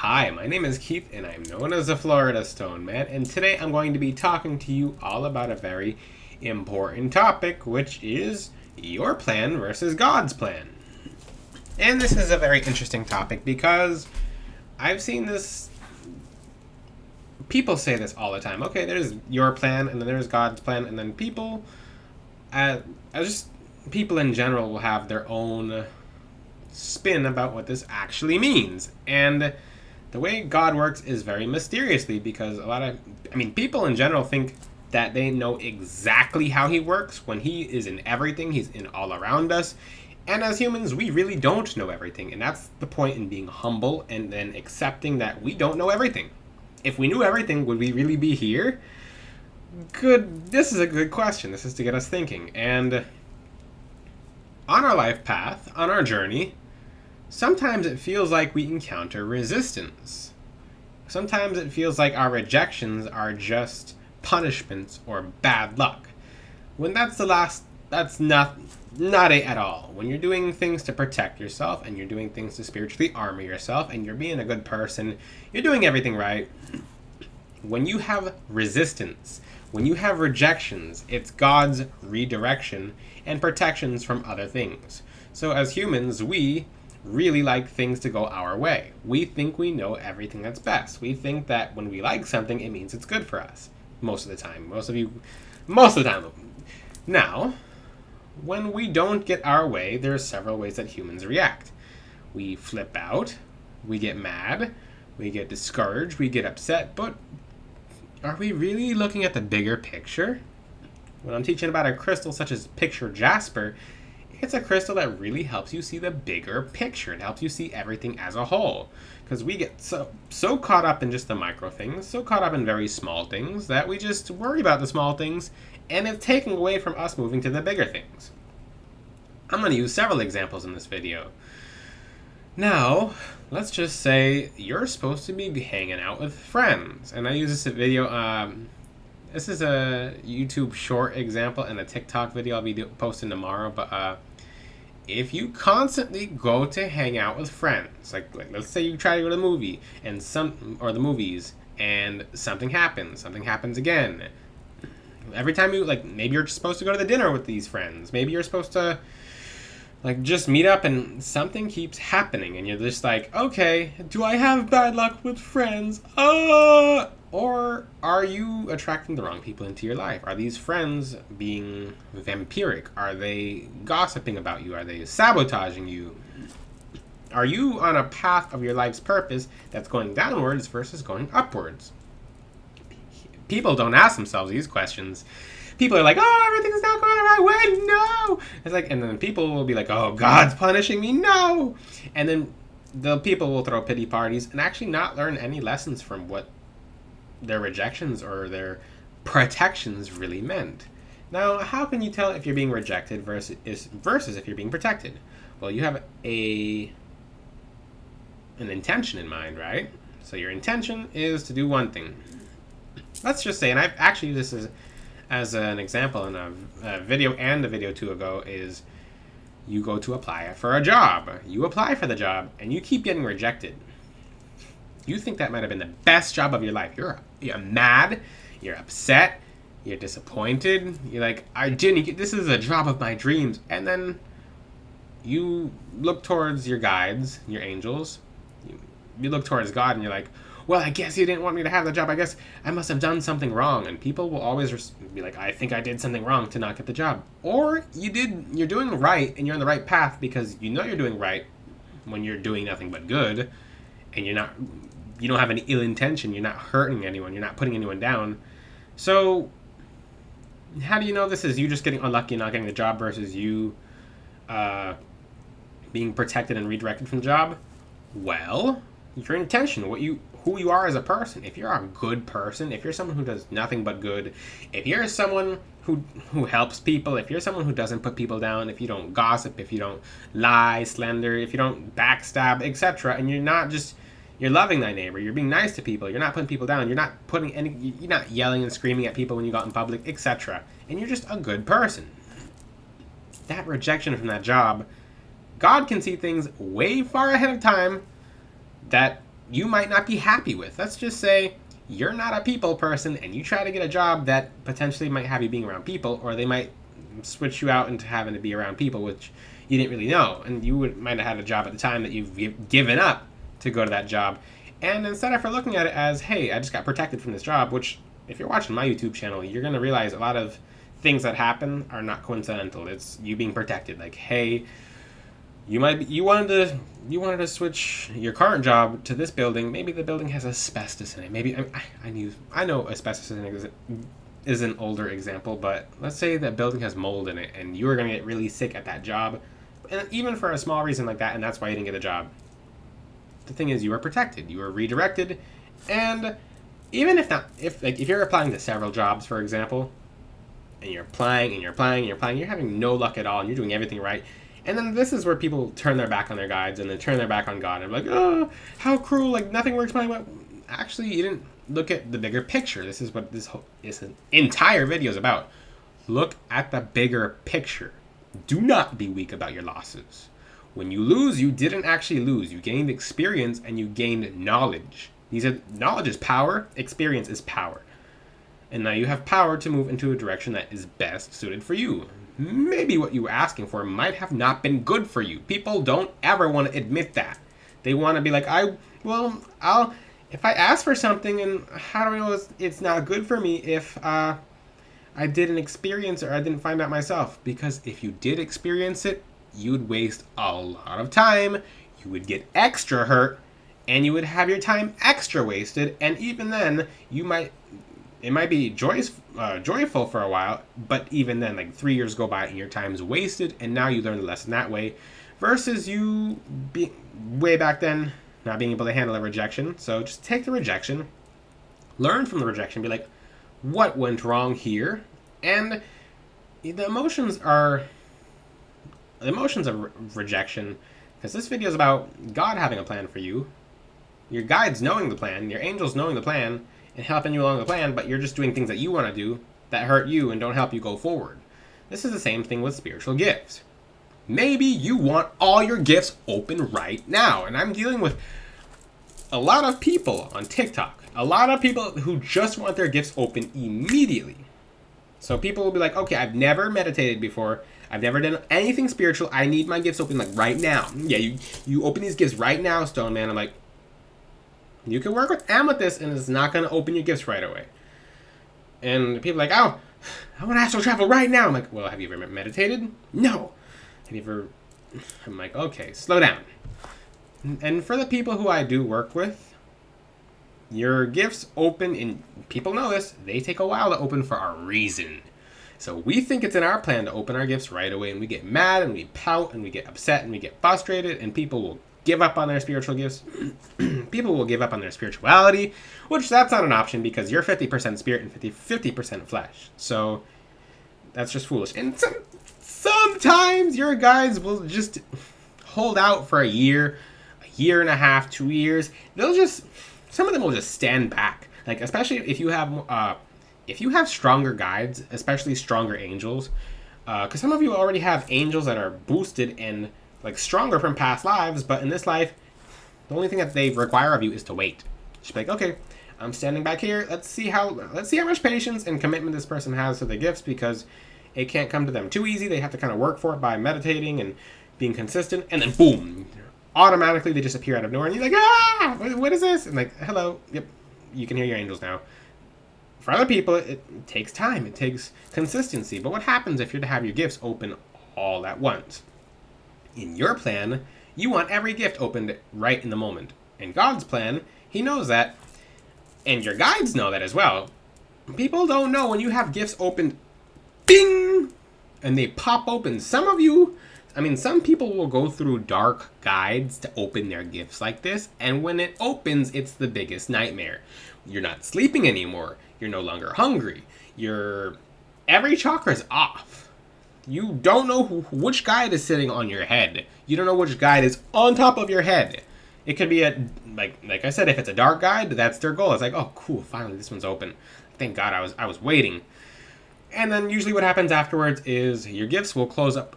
Hi, my name is Keith and I'm known as the Florida Stone Man, and today I'm going to be talking to you all about a very important topic, which is your plan versus God's plan. And this is a very interesting topic because I've seen this. People say this all the time. Okay, there's your plan, and then there's God's plan, and then just people in general will have their own spin about what this actually means. And the way God works is very mysteriously because people in general think that they know exactly how he works when he is in everything, he's in all around us. And as humans, we really don't know everything. And that's the point in being humble and then accepting that we don't know everything. If we knew everything, would we really be here? This is a good question. This is to get us thinking. And on our life path, on our journey, sometimes it feels like we encounter resistance. Sometimes it feels like our rejections are just punishments or bad luck. When that's not it at all. When you're doing things to protect yourself and you're doing things to spiritually armor yourself and you're being a good person, you're doing everything right. When you have resistance, when you have rejections, it's God's redirection and protections from other things. So as humans, we really like things to go our way. We think we know everything that's best. We think that when we like something, it means it's good for us. Most of the time. Most of the time. Now, when we don't get our way, there are several ways that humans react. We flip out, we get mad, we get discouraged, we get upset, but are we really looking at the bigger picture? When I'm teaching about a crystal such as Picture Jasper, it's a crystal that really helps you see the bigger picture. It helps you see everything as a whole. Because we get so caught up in just the micro things, so caught up in very small things, that we just worry about the small things, and it's taking away from us moving to the bigger things. I'm going to use several examples in this video. Now, let's just say you're supposed to be hanging out with friends. And I use this video, this is a YouTube short example and a TikTok video I'll be posting tomorrow, but if you constantly go to hang out with friends, like let's say you try to go to the movie or the movies and something happens again. Every time maybe you're supposed to go to the dinner with these friends. Maybe you're supposed to just meet up and something keeps happening and you're just like, okay, do I have bad luck with friends? Or are you attracting the wrong people into your life? Are these friends being vampiric? Are they gossiping about you? Are they sabotaging you? Are you on a path of your life's purpose that's going downwards versus going upwards? People don't ask themselves these questions. People are like, oh, everything's not going the right way. No. And then people will be like, oh, God's punishing me. No. And then the people will throw pity parties and actually not learn any lessons from what their rejections or their protections really meant. Now, how can you tell if you're being rejected versus if you're being protected? Well, you have an intention in mind, right? So your intention is to do one thing. Let's just say, and I've actually used this as an example in a video and a video two ago, is you go to apply for a job. You apply for the job and you keep getting rejected. You think that might have been the best job of your life. You're mad, you're upset, you're disappointed. You're like, I didn't get this is a job of my dreams. And then you look towards your guides, your angels. You look towards God and you're like, well, I guess you didn't want me to have the job. I guess I must have done something wrong. And people will always be like, I think I did something wrong to not get the job. Or you're doing right and you're on the right path because you know you're doing right when you're doing nothing but good and you don't have any ill intention. You're not hurting anyone. You're not putting anyone down. So how do you know this is you just getting unlucky and not getting the job versus you being protected and redirected from the job? Well, your intention, who you are as a person. If you're a good person, if you're someone who does nothing but good, if you're someone who helps people, if you're someone who doesn't put people down, if you don't gossip, if you don't lie, slander, if you don't backstab, etc., and you're loving thy neighbor, you're being nice to people, you're not putting people down, you're not yelling and screaming at people when you go out in public, etc., and you're just a good person. That rejection from that job, God can see things way far ahead of time that you might not be happy with. Let's just say you're not a people person and you try to get a job that potentially might have you being around people, or they might switch you out into having to be around people, which you didn't really know. And you might have had a job at the time that you've given up to go to that job. And instead of looking at it as, hey, I just got protected from this job, which if you're watching my YouTube channel, you're going to realize a lot of things that happen are not coincidental. It's you being protected. Like, hey, you wanted to switch your current job to this building. Maybe the building has asbestos in it. Maybe I know asbestos is an older example, but let's say that building has mold in it and you're going to get really sick at that job, and even for a small reason like that, and that's why you didn't get a job. The thing is, you are protected, you are redirected, and even if you're applying to several jobs, for example, and you're applying and you're applying and you're applying, you're having no luck at all, and you're doing everything right, and then this is where people turn their back on their guides and then turn their back on God and like, oh, how cruel! Like nothing works my way. Actually, you didn't look at the bigger picture. This is what this entire video is about. Look at the bigger picture. Do not be weak about your losses. When you lose, you didn't actually lose. You gained experience and you gained knowledge. Knowledge is power, experience is power. And now you have power to move into a direction that is best suited for you. Maybe what you were asking for might have not been good for you. People don't ever want to admit that. They want to be like, if I ask for something, and how do I know it's not good for me if I didn't experience it or I didn't find out myself? Because if you did experience it, you'd waste a lot of time, you would get extra hurt, and you would have your time extra wasted, and even then, it might be joyful for a while, but even then, like 3 years go by and your time's wasted, and now you learn the lesson that way, versus you way back then not being able to handle a rejection. So just take the rejection, learn from the rejection, be like, what went wrong here? And the emotions of rejection, because this video is about God having a plan for you, your guides knowing the plan, your angels knowing the plan, and helping you along the plan, but you're just doing things that you want to do that hurt you and don't help you go forward. This is the same thing with spiritual gifts. Maybe you want all your gifts open right now, and I'm dealing with a lot of people on TikTok, a lot of people who just want their gifts open immediately. So people will be like, okay, I've never meditated before, I've never done anything spiritual, I need my gifts open like right now. Yeah, you open these gifts right now, Stone Man. I'm like, you can work with Amethyst and it's not going to open your gifts right away. And people are like, oh, I want to astral travel right now. I'm like, well, have you ever meditated? No. Have you ever... I'm like, okay, slow down. And for the people who I do work with, your gifts open, and people know this, they take a while to open for a reason. So we think it's in our plan to open our gifts right away, and we get mad, and we pout, and we get upset, and we get frustrated, and people will give up on their spiritual gifts. People will give up on their spirituality, which that's not an option because you're 50% spirit and 50% flesh. So that's just foolish. And sometimes your guides will just hold out for a year and a half, 2 years. Some of them will just stand back. Like, especially if you have stronger guides, especially stronger angels, because some of you already have angels that are boosted and like stronger from past lives, but in this life, the only thing that they require of you is to wait. Just be like, okay, I'm standing back here. Let's see how much patience and commitment this person has to the gifts, because it can't come to them too easy. They have to kind of work for it by meditating and being consistent, and then boom, automatically they just appear out of nowhere, and you're like, ah, what is this? And like, hello, yep, you can hear your angels now. For other people, it takes time, it takes consistency. But what happens if you're to have your gifts open all at once? In your plan, you want every gift opened right in the moment. In God's plan, He knows that, and your guides know that as well. People don't know when you have gifts opened, bing, and they pop open. Some people will go through dark guides to open their gifts like this, and when it opens, it's the biggest nightmare. You're not sleeping anymore. You're no longer hungry. Every chakra is off. You don't know which guide is sitting on your head. You don't know which guide is on top of your head. It could be like I said, if it's a dark guide, that's their goal. It's like, oh, cool, finally this one's open. Thank God I was waiting. And then usually what happens afterwards is your gifts will close up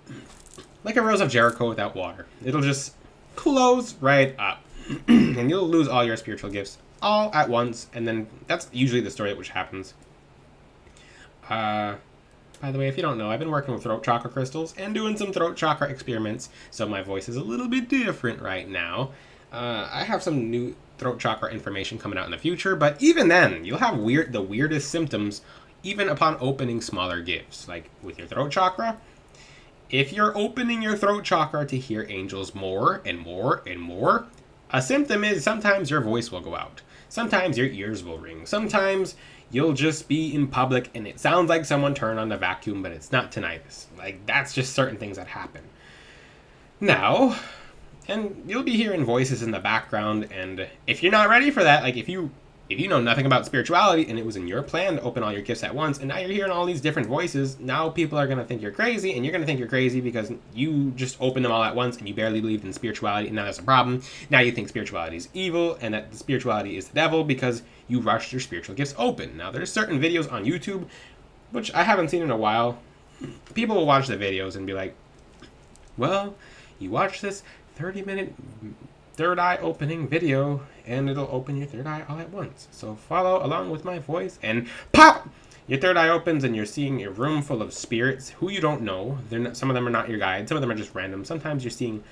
like a rose of Jericho without water. It'll just close right up. and you'll lose all your spiritual gifts all at once, and then that's usually the story which happens. By the way, if you don't know, I've been working with throat chakra crystals and doing some throat chakra experiments, so my voice is a little bit different right now. I have some new throat chakra information coming out in the future, but even then, you'll have the weirdest symptoms even upon opening smaller gifts. Like with your throat chakra, if you're opening your throat chakra to hear angels more and more and more, a symptom is sometimes your voice will go out. Sometimes your ears will ring. Sometimes you'll just be in public and it sounds like someone turned on the vacuum, but it's not tinnitus. Like, that's just certain things that happen. Now, and you'll be hearing voices in the background, and if you're not ready for that, like if you know nothing about spirituality and it was in your plan to open all your gifts at once, and now you're hearing all these different voices, now people are going to think you're crazy, and you're going to think you're crazy because you just opened them all at once and you barely believed in spirituality, and now there's a problem. Now you think spirituality is evil and that the spirituality is the devil because you rushed your spiritual gifts open. Now there's certain videos on YouTube, which I haven't seen in a while. People will watch the videos and be like, well, you watch this 30-minute third eye opening video and it'll open your third eye all at once. So follow along with my voice and pop! Your third eye opens and you're seeing a room full of spirits who you don't know. Some of them are not your guides. Some of them are just random. Sometimes you're seeing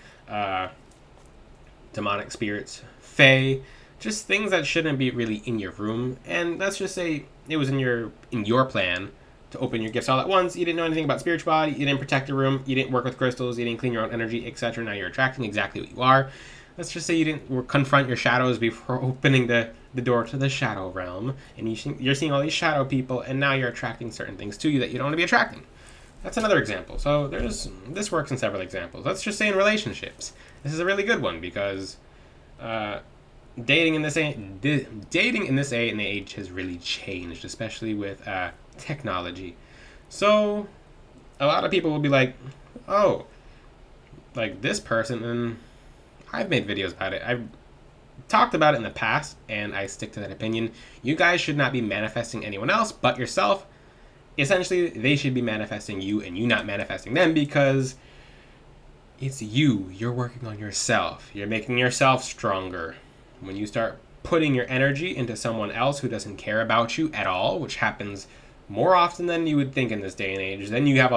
demonic spirits, fae, just things that shouldn't be really in your room. And let's just say it was in your plan to open your gifts all at once. You didn't know anything about spirituality. You didn't protect your room. You didn't work with crystals. You didn't clean your own energy, etc. Now you're attracting exactly what you are. Let's just say you didn't confront your shadows before opening the door to the shadow realm, and you're seeing all these shadow people, and now you're attracting certain things to you that you don't want to be attracting. That's another example. So this works in several examples. Let's just say in relationships. This is a really good one because dating in this day and age has really changed, especially with technology. So a lot of people will be like, oh, like this person, and I've made videos about it. I've talked about it in the past, and I stick to that opinion. You guys should not be manifesting anyone else but yourself. Essentially, they should be manifesting you and you not manifesting them because it's you. You're working on yourself. You're making yourself stronger. When you start putting your energy into someone else who doesn't care about you at all, which happens more often than you would think in this day and age, then you have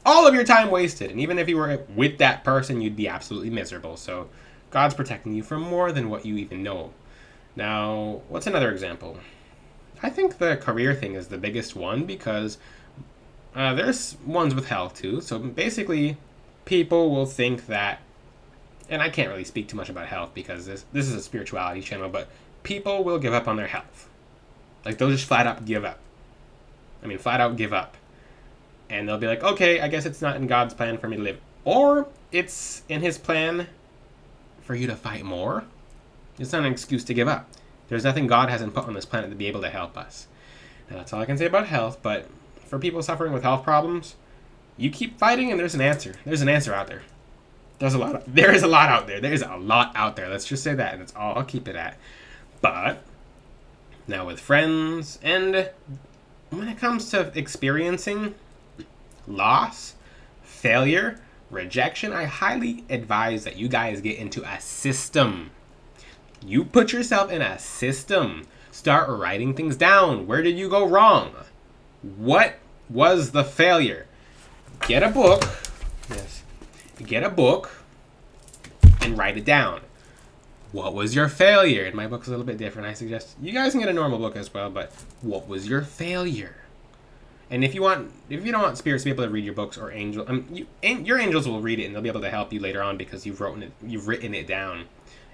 all of your time wasted. And even if you were with that person, you'd be absolutely miserable. So God's protecting you from more than what you even know. Now, what's another example? I think the career thing is the biggest one because there's ones with health too. So basically, people will think that, and I can't really speak too much about health because this is a spirituality channel, but people will give up on their health. Like, they'll just flat out give up. And they'll be like, okay, I guess it's not in God's plan for me to live. Or it's in his plan for you to fight more. It's not an excuse to give up. There's nothing God hasn't put on this planet to be able to help us. Now, that's all I can say about health, but for people suffering with health problems, you keep fighting and there's an answer. There's an answer out there. There is a lot out there. There's a lot out there. Let's just say that, and that's all I'll keep it at. But now with friends, and when it comes to experiencing loss, failure, rejection, I highly advise that you guys get into a system. You put yourself in a system. Start writing things down. Where did you go wrong? What was the failure? Get a book. Yes. Get a book and write it down. What was your failure? And my book's a little bit different. I suggest you guys can get a normal book as well, but what was your failure? And if you don't want spirits to be able to read your books or your angels will read it and they'll be able to help you later on because you've written it down.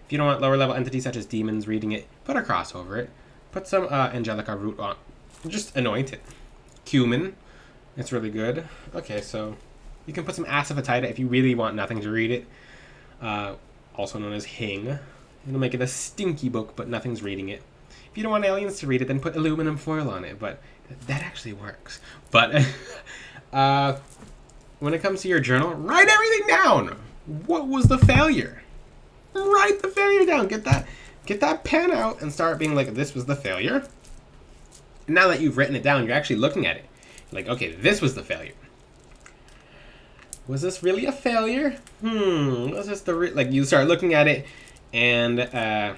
If you don't want lower level entities such as demons reading it, put a cross over it. Put some Angelica root on. Just anoint it. Cumin. It's really good. Okay, so you can put some asafoetida if you really want nothing to read it. Also known as Hing. It'll make it a stinky book, but nothing's reading it. If you don't want aliens to read it, then put aluminum foil on it. But that actually works. But when it comes to your journal, write everything down. What was the failure? Write the failure down. Get that pen out and start being like, this was the failure. And now that you've written it down, you're actually looking at it. Like, okay, this was the failure. Was this really a failure? Was this like you start looking at it and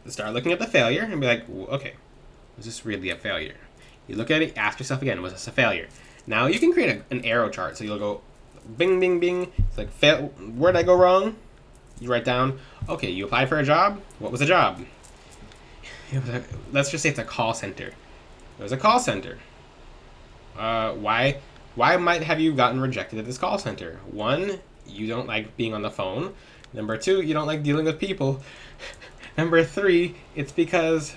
start looking at the failure and be like, okay, was this really a failure? You look at it, ask yourself again, was this a failure? Now you can create an arrow chart. So you'll go bing, bing, bing. It's like, where did I go wrong? You write down, okay, you applied for a job. What was the job? Let's just say it's a call center. It was a call center. Why might have you gotten rejected at this call center? 1, you don't like being on the phone. Number 2, you don't like dealing with people. Number 3, it's because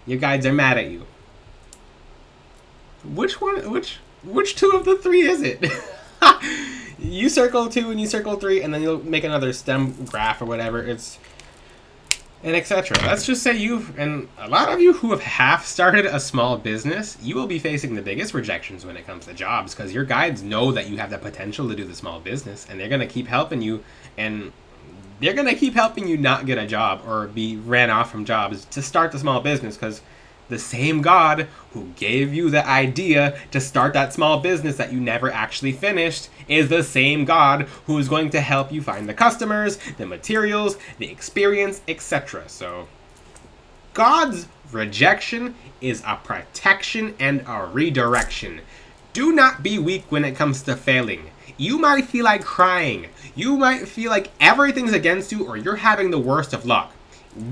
your guides are mad at you. Which 2 of the 3 is it? You circle 2 and you circle 3, and then you'll make another stem graph or whatever. And etc. Let's just say and a lot of you who have half started a small business, you will be facing the biggest rejections when it comes to jobs, because your guides know that you have the potential to do the small business, and they're going to keep helping you, and they're going to keep helping you not get a job or be ran off from jobs to start the small business, because the same God who gave you the idea to start that small business that you never actually finished is the same God who is going to help you find the customers, the materials, the experience, etc. So God's rejection is a protection and a redirection. Do not be weak when it comes to failing. You might feel like crying. You might feel like everything's against you, or you're having the worst of luck.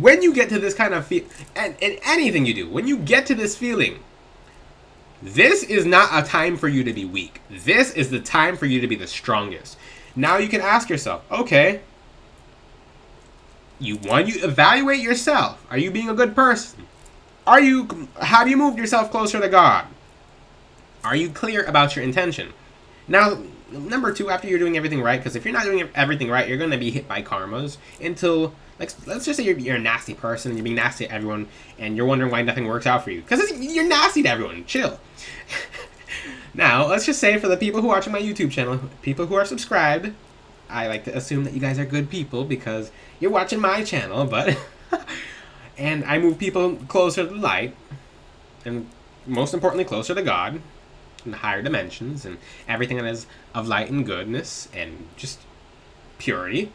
When you get to this kind of and anything you do, when you get to this feeling, this is not a time for you to be weak. This is the time for you to be the strongest. Now you can ask yourself, okay, you evaluate yourself. Are you being a good person? Have you moved yourself closer to God? Are you clear about your intention? Now, number 2, after you're doing everything right, because if you're not doing everything right, you're going to be hit by karmas until, like, let's just say you're a nasty person and you're being nasty to everyone and you're wondering why nothing works out for you. Because you're nasty to everyone. Chill. Now, let's just say for the people who are watching my YouTube channel, people who are subscribed, I like to assume that you guys are good people because you're watching my channel, but and I move people closer to the light, and most importantly, closer to God, in the higher dimensions, and everything that is of light and goodness and just purity.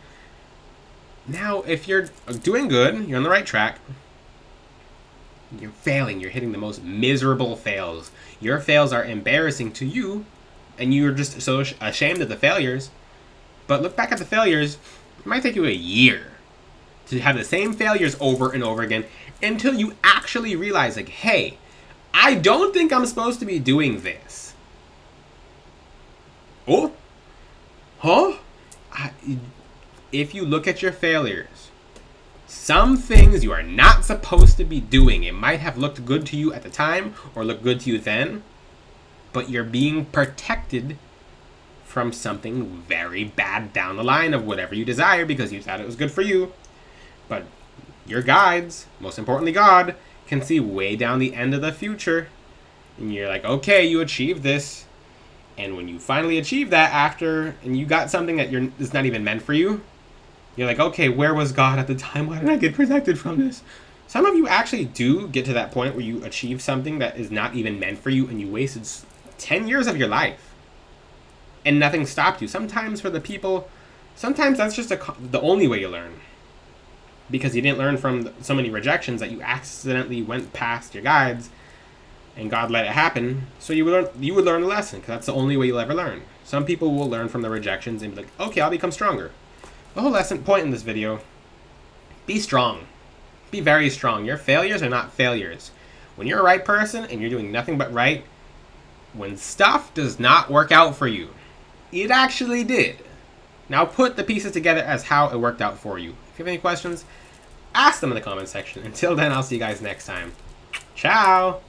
Now, if you're doing good, you're on the right track, you're failing, you're hitting the most miserable fails. Your fails are embarrassing to you, and you're just so ashamed of the failures. But look back at the failures, it might take you a year to have the same failures over and over again until you actually realize, like, hey, I don't think I'm supposed to be doing this. Oh? Huh? If you look at your failures, some things you are not supposed to be doing. It might have looked good to you at the time or looked good to you then, but you're being protected from something very bad down the line of whatever you desire because you thought it was good for you. But your guides, most importantly God, can see way down the end of the future, and you're like, okay, you achieved this, and when you finally achieve that and you got something that is not even meant for you, you're like, okay, where was God at the time? Why did I get protected from this? Some of you actually do get to that point where you achieve something that is not even meant for you, and you wasted 10 years of your life, and nothing stopped you. Sometimes for the people, sometimes that's just the only way you learn. Because you didn't learn from so many rejections that you accidentally went past your guides, and God let it happen. So you would learn the lesson, because that's the only way you'll ever learn. Some people will learn from the rejections and be like, okay, I'll become stronger. The whole point in this video, be strong. Be very strong. Your failures are not failures. When you're a right person and you're doing nothing but right, when stuff does not work out for you, it actually did. Now put the pieces together as how it worked out for you. If you have any questions, ask them in the comment section. Until then, I'll see you guys next time. Ciao!